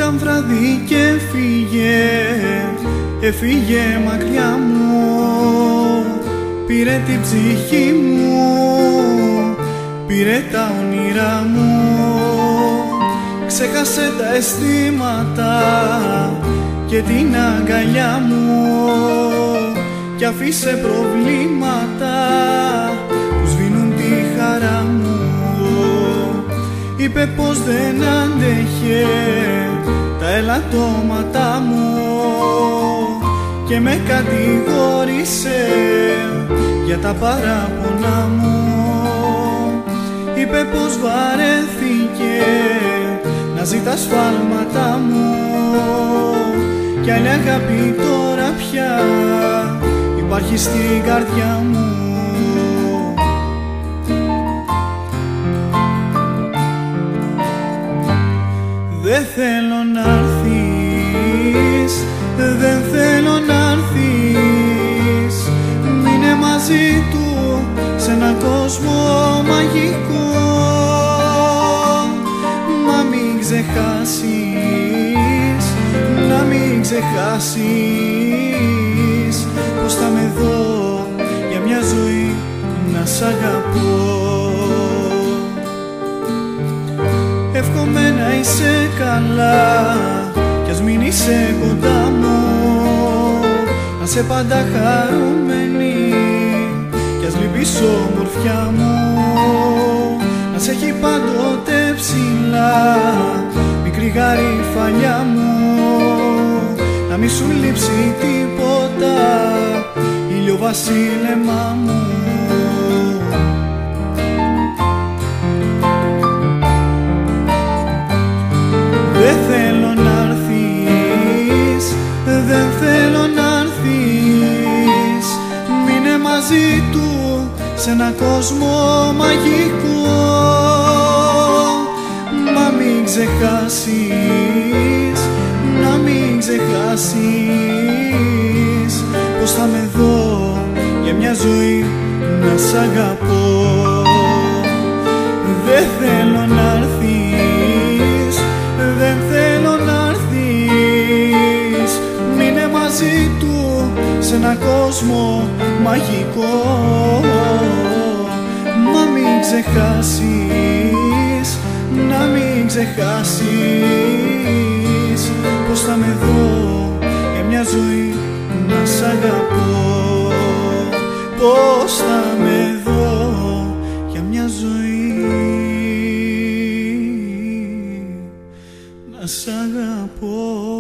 Ήταν βράδυ και έφυγε μακριά μου. Πήρε την ψυχή μου, πήρε τα όνειρά μου. Ξέχασε τα αισθήματα και την αγκαλιά μου κι αφήσε προβλήματα που σβήνουν τη χαρά μου. Είπε πως δεν άντεχε τα ελαττώματα μου και με κατηγόρησε για τα παράπονα μου. Είπε πως βαρέθηκε να ζητά σφάλματα μου κι άλλη αγάπη τώρα πια υπάρχει στην καρδιά μου. Δεν θέλω να'ρθείς, δεν θέλω να'ρθείς. Μείνε μαζί του σε έναν κόσμο μαγικό. Μα μην ξεχάσεις, να μην ξεχάσεις πως θα με δω για μια ζωή να σ' αγαπώ. Εύχομαι να είσαι καλά κι ας μην είσαι κοντά μου. Να σε πάντα χαρούμενη κι ας λείπεις ομορφιά μου. Να σε έχει πάντοτε ψηλά μικρή γαριφαλιά μου. Να μη σου λείψει τίποτα ηλιοβασίλεμα μου. Δεν θέλω να'ρθείς, δεν θέλω να'ρθείς. Μείνε μαζί του σε έναν κόσμο μαγικό. Μα μην ξεχάσεις, να μην ξεχάσεις πως θα με δω για μια ζωή να σ' αγαπώ. Δεν θέλω να'ρθείς, δεν θέλω να'ρθείς. Μείνε μαζί του σε έναν κόσμο μαγικό. Μα μην ξεχάσεις, να μην ξεχάσεις πως θα με δω για μια ζωή να σ' αγαπώ. Πως θα με δω για μια ζωή να σ' αγαπώ.